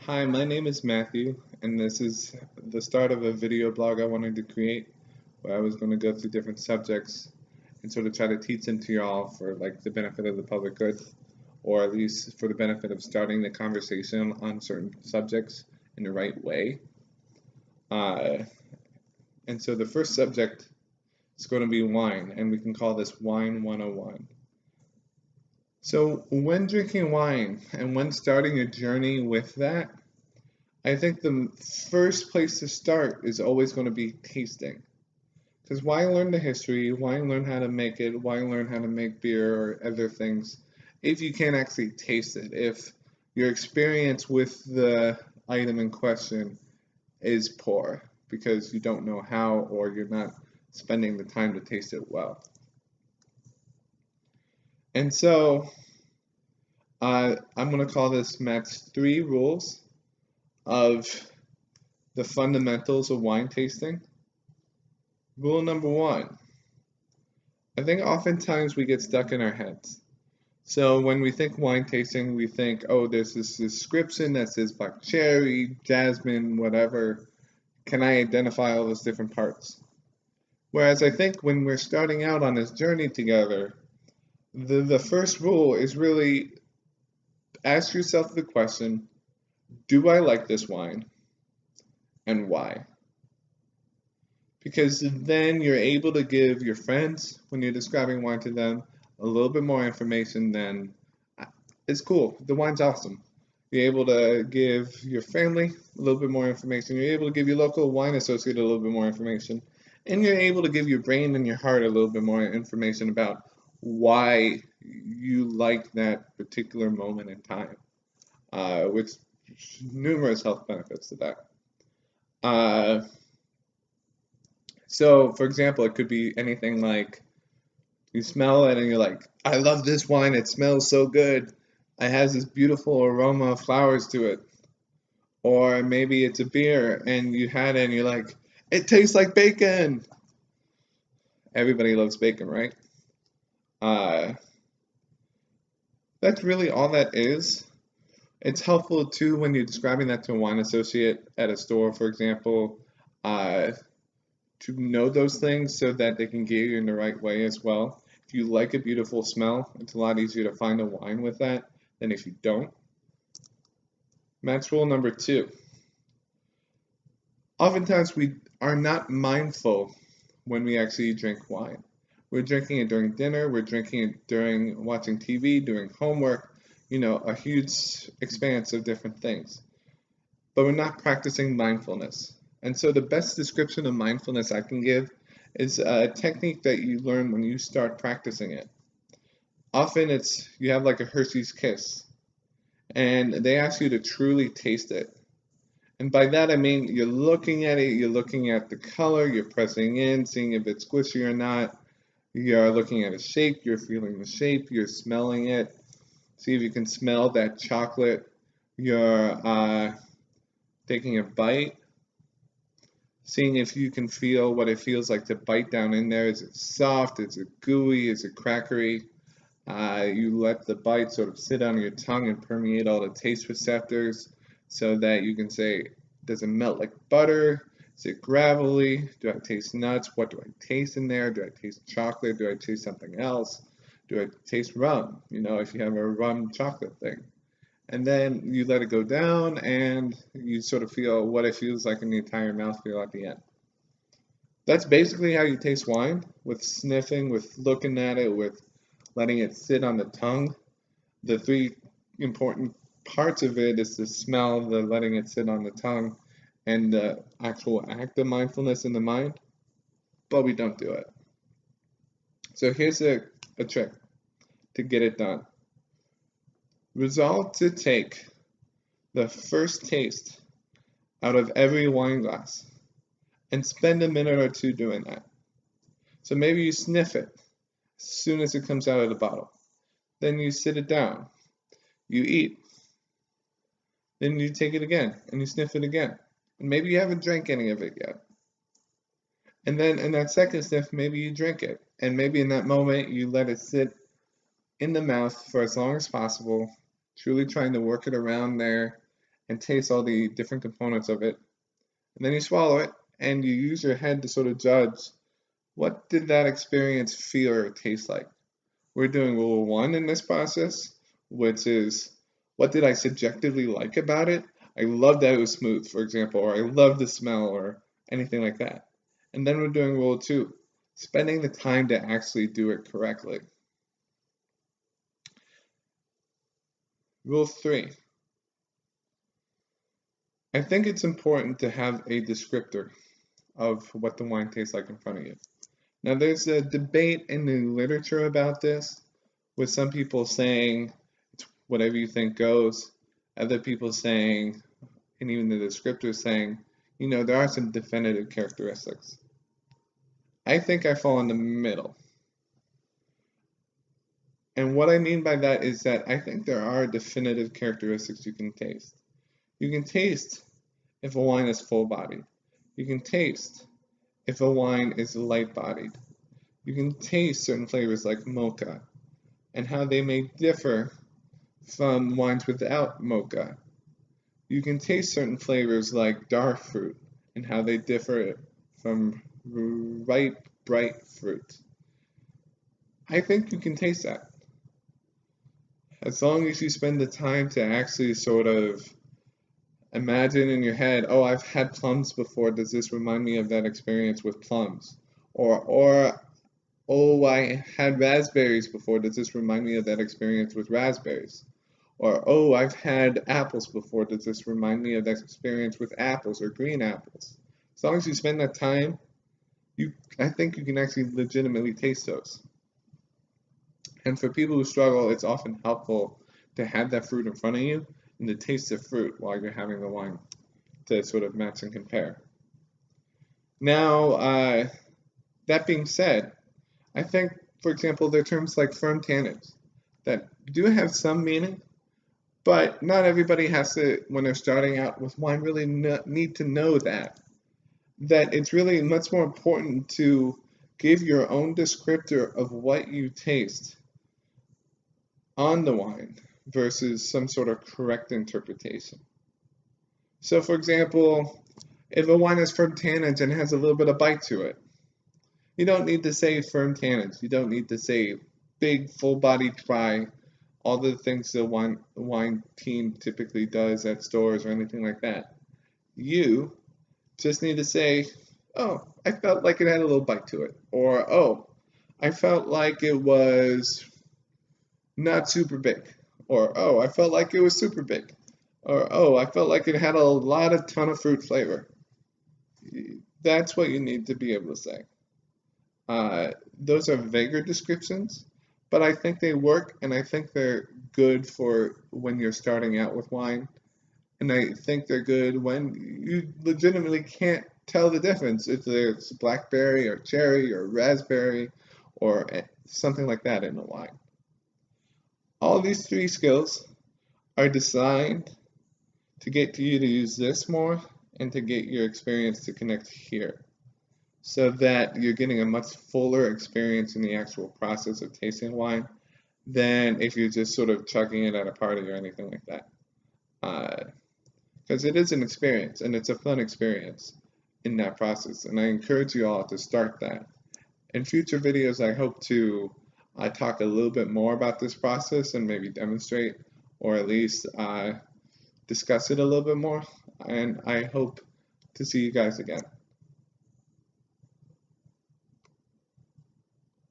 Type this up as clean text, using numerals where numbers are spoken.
Hi, my name is Matthew, and this is the start of a video blog I wanted to create where I was going to go through different subjects and sort of try to teach them to y'all for like the benefit of the public good, or at least for the benefit of starting the conversation on certain subjects in the right way. Uh, and so the first subject is going to be wine, and we can call this Wine 101. So when drinking wine and when starting a journey with that, I think the first place to start is always going to be tasting. Because why learn the history? Why learn how to make it? Why learn how to make beer or other things if you can't actually taste it? If your experience with the item in question is poor because you don't know how or you're not spending the time to taste it well. And so I'm going to call this Matt's 3 rules of the fundamentals of wine tasting. Rule number 1. I think oftentimes we get stuck in our heads. So when we think wine tasting, we think, oh, there's this description that says black cherry, jasmine, whatever. Can I identify all those different parts? Whereas I think when we're starting out on this journey together, the first rule is really ask yourself the question, do I like this wine? And why? Because then you're able to give your friends, when you're describing wine to them, a little bit more information than, it's cool, the wine's awesome. You're able to give your family a little bit more information. You're able to give your local wine associate a little bit more information. And you're able to give your brain and your heart a little bit more information about why you like that particular moment in time, with numerous health benefits to that. So, for example, it could be anything like you smell it and you're like, I love this wine, it smells so good. It has this beautiful aroma of flowers to it. Or maybe it's a beer and you had it and you're like, it tastes like bacon. Everybody loves bacon, right? That's really all that is. It's helpful too when you're describing that to a wine associate at a store, for example, to know those things so that they can gear you in the right way as well. If you like a beautiful smell, it's a lot easier to find a wine with that than if you don't. Matt's rule number 2. Oftentimes we are not mindful when we actually drink wine. We're drinking it during dinner, we're drinking it during watching TV, doing homework, a huge expanse of different things. But we're not practicing mindfulness. And so the best description of mindfulness I can give is a technique that you learn when you start practicing it. Often it's, you have like a Hershey's Kiss, and they ask you to truly taste it. And by that I mean you're looking at it, you're looking at the color, you're pressing in, seeing if it's squishy or not. You're looking at a shape, you're feeling the shape, you're smelling it. See if you can smell that chocolate. You're taking a bite, seeing if you can feel what it feels like to bite down in there. Is it soft? Is it gooey? Is it crackery? You let the bite sort of sit on your tongue and permeate all the taste receptors so that you can say, does it melt like butter? Is it gravelly? Do I taste nuts? What do I taste in there? Do I taste chocolate? Do I taste something else? Do I taste rum? If you have a rum chocolate thing. And then you let it go down and you sort of feel what it feels like in the entire mouthfeel at the end. That's basically how you taste wine, with sniffing, with looking at it, with letting it sit on the tongue. The 3 important parts of it is the smell, the letting it sit on the tongue, and the actual act of mindfulness in the mind, but we don't do it. So here's a trick to get it done. Resolve to take the first taste out of every wine glass and spend a minute or 2 doing that. So maybe you sniff it as soon as it comes out of the bottle. Then you sit it down. You eat. Then you take it again and you sniff it again. And maybe you haven't drank any of it yet. And then in that second sniff, maybe you drink it. And maybe in that moment, you let it sit in the mouth for as long as possible, truly trying to work it around there and taste all the different components of it. And then you swallow it and you use your head to sort of judge what did that experience feel or taste like. We're doing rule one in this process, which is what did I subjectively like about it? I love that it was smooth, for example, or I love the smell or anything like that. And then we're doing rule two, spending the time to actually do it correctly. Rule three, I think it's important to have a descriptor of what the wine tastes like in front of you. Now, there's a debate in the literature about this, with some people saying it's whatever you think goes, other people saying, and even the descriptor saying, you know, there are some definitive characteristics. I think I fall in the middle. And what I mean by that is that I think there are definitive characteristics you can taste. You can taste if a wine is full-bodied. You can taste if a wine is light-bodied. You can taste certain flavors like mocha and how they may differ from wines without mocha. You can taste certain flavors like dark fruit and how they differ from ripe, bright fruit. I think you can taste that. As long as you spend the time to actually sort of imagine in your head, oh, I've had plums before, does this remind me of that experience with plums? Or oh, I had raspberries before, does this remind me of that experience with raspberries? Or, oh, I've had apples before, does this remind me of that experience with apples or green apples? As long as you spend that time, I think you can actually legitimately taste those. And for people who struggle, it's often helpful to have that fruit in front of you and to taste the fruit while you're having the wine to sort of match and compare. Now, that being said, I think, for example, there are terms like firm tannins that do have some meaning, but not everybody has to, when they're starting out with wine, really need to know that it's really much more important to give your own descriptor of what you taste on the wine versus some sort of correct interpretation. So, for example, if a wine has firm tannins and has a little bit of bite to it, you don't need to say firm tannins. You don't need to say big, full-bodied dry, all the things the wine team typically does at stores or anything like that. You just need to say, oh, I felt like it had a little bite to it. Or, oh, I felt like it was not super big. Or, oh, I felt like it was super big. Or, oh, I felt like it had a ton of fruit flavor. That's what you need to be able to say. Those are vaguer descriptions, but I think they work, and I think they're good for when you're starting out with wine. And I think they're good when you legitimately can't tell the difference if it's blackberry or cherry or raspberry or something like that in a wine. All these three skills are designed to get you to use this more and to get your experience to connect here, so that you're getting a much fuller experience in the actual process of tasting wine than if you're just sort of chugging it at a party or anything like that. Because it is an experience, and it's a fun experience in that process, and I encourage you all to start that. In future videos, I hope to talk a little bit more about this process and maybe demonstrate, or at least discuss it a little bit more, and I hope to see you guys again.